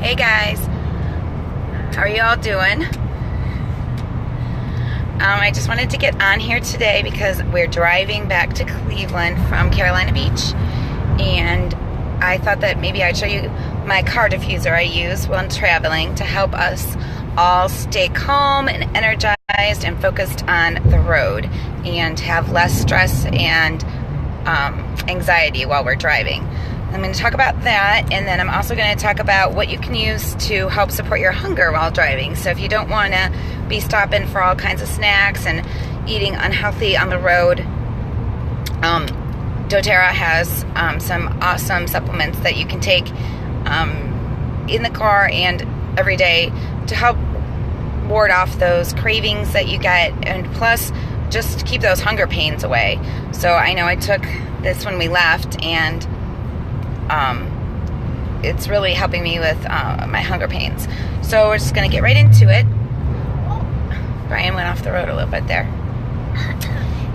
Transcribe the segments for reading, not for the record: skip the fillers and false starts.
Hey guys, how are you all doing? I just wanted to get on here today because we're driving back to Cleveland from Carolina Beach, and I thought that maybe I'd show you my car diffuser I use when traveling to help us all stay calm and energized and focused on the road and have less stress and anxiety while we're driving. I'm going to talk about that, and then I'm also going to talk about what you can use to help support your hunger while driving. So if you don't want to be stopping for all kinds of snacks and eating unhealthy on the road, doTERRA has some awesome supplements that you can take in the car and every day to help ward off those cravings that you get, and plus just keep those hunger pains away. So I know I took this when we left, and it's really helping me with my hunger pains. So we're just going to get right into it. Brian went off the road a little bit there.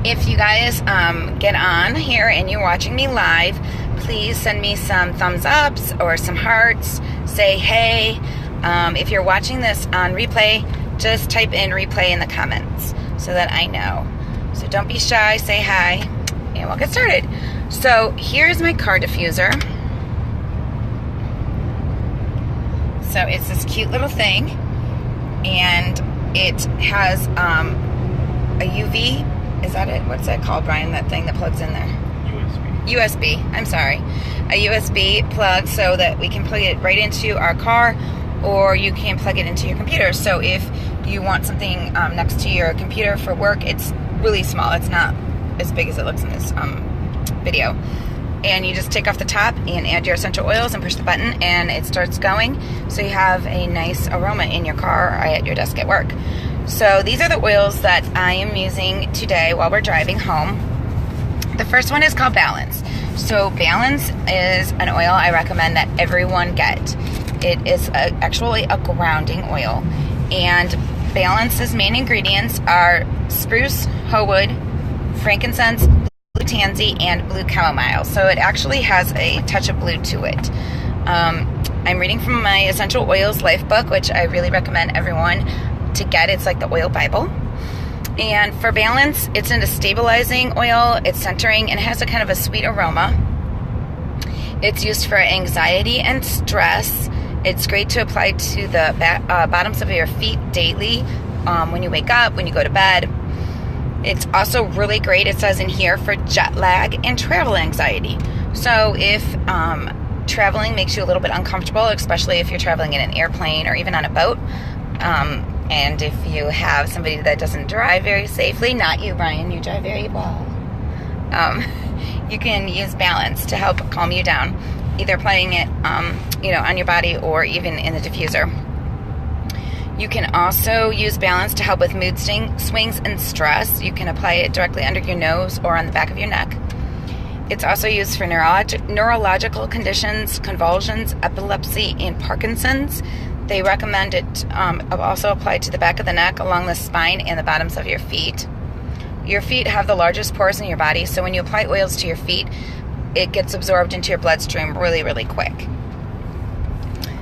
If you guys get on here and you're watching me live, please send me some thumbs ups or some hearts. Say hey. If you're watching this on replay, just type in replay in the comments so that I know. So don't be shy, say hi, and we'll get started. So here's my car diffuser. So it's this cute little thing, and it has a UV, is that it? What's that called, Brian? That thing that plugs in there? USB. I'm sorry. A USB plug so that we can plug it right into our car, or you can plug it into your computer. So if you want something next to your computer for work, it's really small. It's not as big as it looks in this video. And you just take off the top and add your essential oils and push the button, and it starts going. So you have a nice aroma in your car or at your desk at work. So these are the oils that I am using today while we're driving home. The first one is called Balance. So Balance is an oil I recommend that everyone get. It is actually a grounding oil. And Balance's main ingredients are spruce, hoe wood, frankincense, blue tansy, and blue chamomile. So it actually has a touch of blue to it. I'm reading from my Essential Oils Life book, which I really recommend everyone to get. It's like the oil Bible. And for Balance, it's in a stabilizing oil, it's centering, and it has a kind of a sweet aroma. It's used for anxiety and stress. It's great to apply to the bottoms of your feet daily, when you wake up, when you go to bed. It's also really great, it says in here, for jet lag and travel anxiety. So if traveling makes you a little bit uncomfortable, especially if you're traveling in an airplane or even on a boat, and if you have somebody that doesn't drive very safely, not you, Brian, you drive very well, you can use Balance to help calm you down, either applying it on your body or even in the diffuser. You can also use Balance to help with mood swings and stress. You can apply it directly under your nose or on the back of your neck. It's also used for neurological conditions, convulsions, epilepsy, and Parkinson's. They recommend it also applied to the back of the neck, along the spine, and the bottoms of your feet. Your feet have the largest pores in your body, so when you apply oils to your feet, it gets absorbed into your bloodstream really, really quick.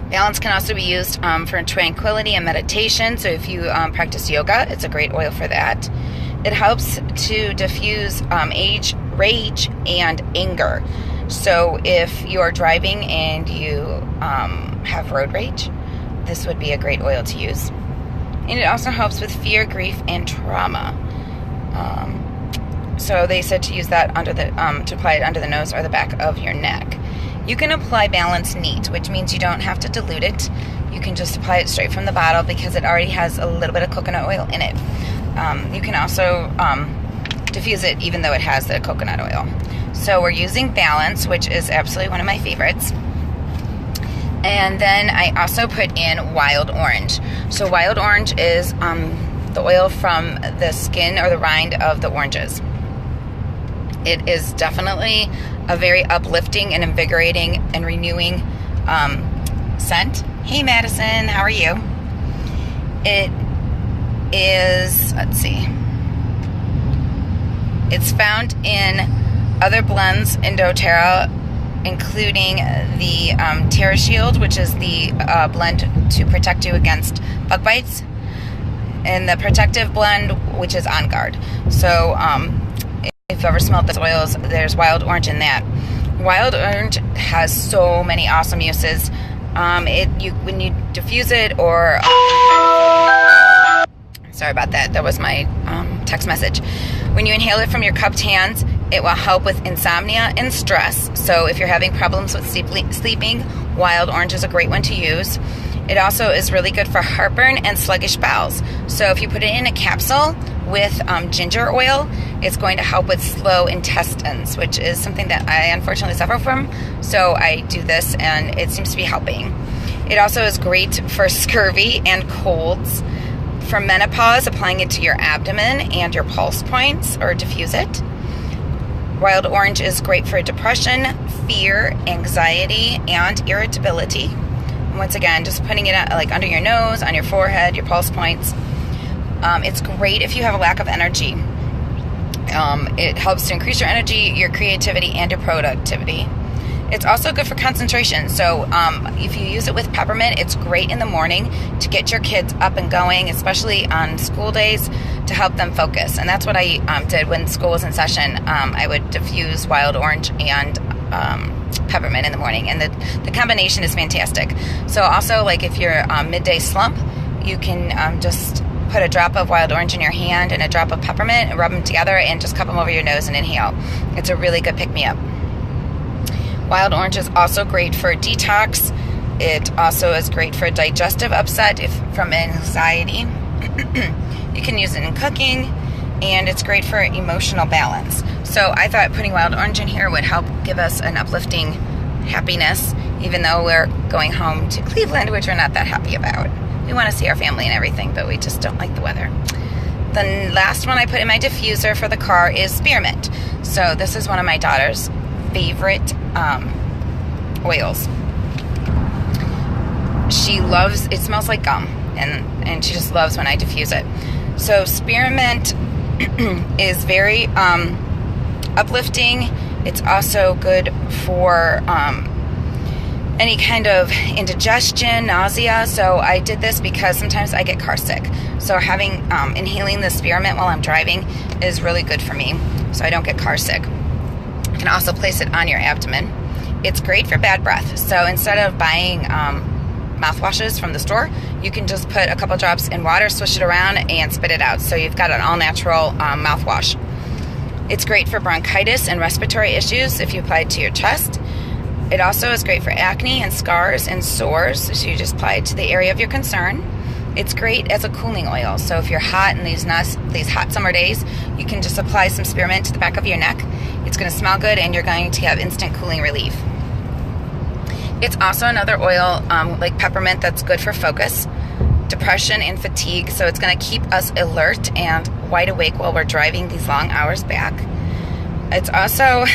Balance can also be used for tranquility and meditation. So if you practice yoga, it's a great oil for that. It helps to diffuse rage and anger. So if you're driving and you have road rage, this would be a great oil to use. And it also helps with fear, grief, and trauma. So they said to use that to apply it under the nose or the back of your neck. You can apply Balance neat, which means you don't have to dilute it. You can just apply it straight from the bottle because it already has a little bit of coconut oil in it. You can also diffuse it even though it has the coconut oil. So we're using Balance, which is absolutely one of my favorites. And then I also put in Wild Orange. So Wild Orange is the oil from the skin or the rind of the oranges. It is definitely a very uplifting and invigorating and renewing scent. Hey Madison, how are you? It is, let's see, it's found in other blends in doTERRA including the Terra Shield, which is the blend to protect you against bug bites, and the protective blend, which is On Guard. So if you've ever smelled those oils, there's wild orange in that. Wild orange has so many awesome uses. When you diffuse it, or sorry about that, that was my text message. When you inhale it from your cupped hands, it will help with insomnia and stress. So if you're having problems with sleeping, wild orange is a great one to use. It also is really good for heartburn and sluggish bowels. So if you put it in a capsule with ginger oil, it's going to help with slow intestines, which is something that I unfortunately suffer from. So I do this and it seems to be helping. It also is great for scurvy and colds. For menopause, applying it to your abdomen and your pulse points, or diffuse it. Wild orange is great for depression, fear, anxiety, and irritability. Once again, just putting it like under your nose, on your forehead, your pulse points. It's great if you have a lack of energy. It helps to increase your energy, your creativity, and your productivity. It's also good for concentration. So if you use it with peppermint, it's great in the morning to get your kids up and going, especially on school days, to help them focus. And that's what I did when school was in session. I would diffuse wild orange and peppermint in the morning, and the combination is fantastic. So also, like if you're midday slump, you can just put a drop of wild orange in your hand and a drop of peppermint and rub them together and just cup them over your nose and inhale. It's a really good pick-me-up. Wild orange is also great for detox. It also is great for digestive upset from anxiety. You can use it in cooking, and it's great for emotional balance. So I thought putting wild orange in here would help give us an uplifting happiness, even though we're going home to Cleveland, which we're not that happy about. We want to see our family and everything, but we just don't like the weather. The last one I put in my diffuser for the car is spearmint. So this is one of my daughter's favorite oils. She loves, it smells like gum, and she just loves when I diffuse it. So spearmint is very uplifting. It's also good for any kind of indigestion, nausea. So I did this because sometimes I get car sick. So having inhaling the spearmint while I'm driving is really good for me, so I don't get car sick. You can also place it on your abdomen. It's great for bad breath. So instead of buying mouthwashes from the store, you can just put a couple drops in water, swish it around, and spit it out. So you've got an all-natural mouthwash. It's great for bronchitis and respiratory issues if you apply it to your chest. It also is great for acne and scars and sores, so you just apply it to the area of your concern. It's great as a cooling oil. So if you're hot in these hot summer days, you can just apply some spearmint to the back of your neck. It's going to smell good, and you're going to have instant cooling relief. It's also another oil like peppermint that's good for focus, depression, and fatigue. So it's going to keep us alert and wide awake while we're driving these long hours back. It's also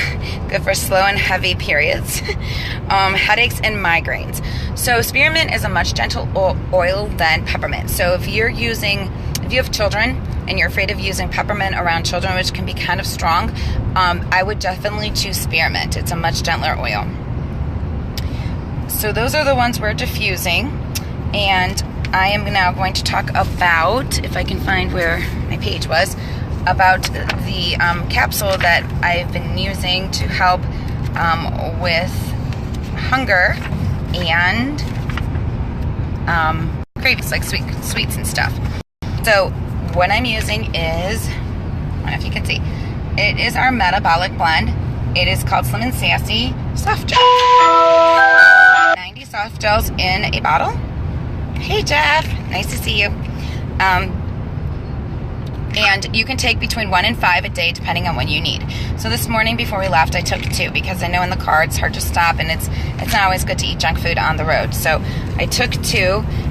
good for slow and heavy periods, headaches, and migraines. So spearmint is a much gentler oil than peppermint. So if you have children and you're afraid of using peppermint around children, which can be kind of strong, I would definitely choose spearmint. It's a much gentler oil. So those are the ones we're diffusing, and I am now going to talk about, if I can find where my page was, about the capsule that I've been using to help with hunger and cravings, like sweets and stuff. So what I'm using is, I don't know if you can see, it is our metabolic blend. It is called Slim Sassy Softgels. 90 soft gels in a bottle. Hey Jeff, nice to see you. And you can take between 1 and 5 a day depending on what you need. So this morning before we left, I took 2 because I know in the car it's hard to stop, and it's not always good to eat junk food on the road. So I took 2,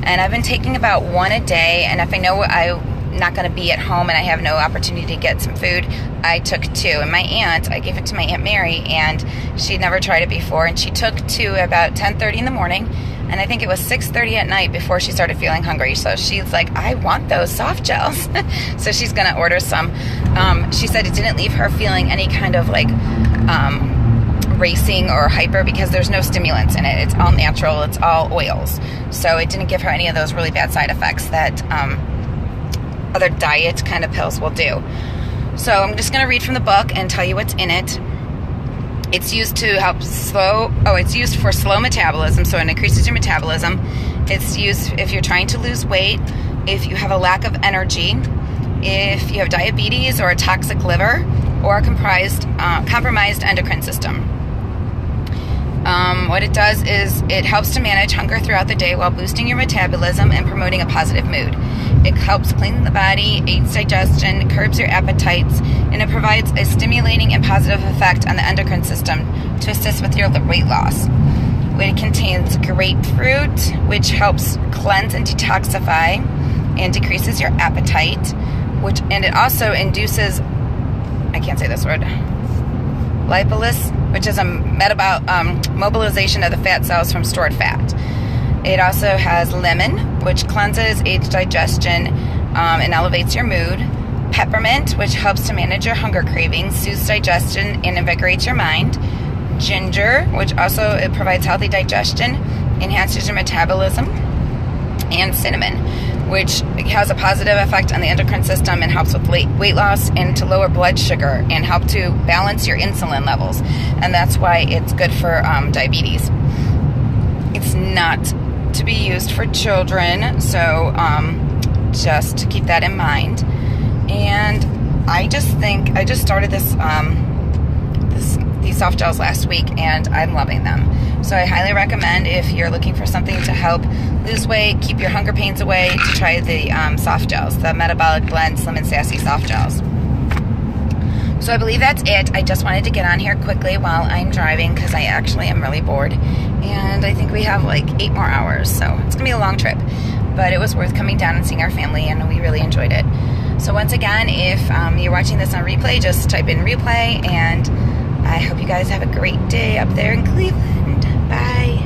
and I've been taking about 1 a day, and if I know I'm not going to be at home and I have no opportunity to get some food, I took 2. And my aunt, I gave it to my Aunt Mary, and she'd never tried it before, and she took 2 about 10:30 in the morning, and I think it was 6:30 at night before she started feeling hungry. So she's like, I want those soft gels. So she's going to order some. She said it didn't leave her feeling any kind of like racing or hyper because there's no stimulants in it. It's all natural, it's all oils. So it didn't give her any of those really bad side effects that other diet kind of pills will do. So I'm just going to read from the book and tell you what's in it. It's used to help it's used for slow metabolism, so it increases your metabolism. It's used if you're trying to lose weight, if you have a lack of energy, if you have diabetes or a toxic liver, or a compromised endocrine system. What it does is it helps to manage hunger throughout the day while boosting your metabolism and promoting a positive mood. It helps clean the body, aids digestion, curbs your appetites, and it provides a stimulating and positive effect on the endocrine system to assist with your weight loss. It contains grapefruit, which helps cleanse and detoxify and decreases your appetite, and it also induces, I can't say this word, lipase, which is a mobilization of the fat cells from stored fat. It also has lemon, which cleanses, aids digestion, and elevates your mood. Peppermint, which helps to manage your hunger cravings, soothes digestion, and invigorates your mind. Ginger, which also it provides healthy digestion, enhances your metabolism. And cinnamon, which has a positive effect on the endocrine system and helps with weight loss and to lower blood sugar and help to balance your insulin levels. And that's why it's good for diabetes. It's not to be used for children, so just keep that in mind. And I just started these soft gels last week, and I'm loving them. So I highly recommend, if you're looking for something to help lose weight, keep your hunger pains away, to try the soft gels, the Metabolic Blend Slim Sassy Soft Gels. So I believe that's it. I just wanted to get on here quickly while I'm driving because I actually am really bored. And I think we have like 8 more hours, so it's going to be a long trip. But it was worth coming down and seeing our family, and we really enjoyed it. So once again, if you're watching this on replay, just type in replay, and I hope you guys have a great day up there in Cleveland. Bye.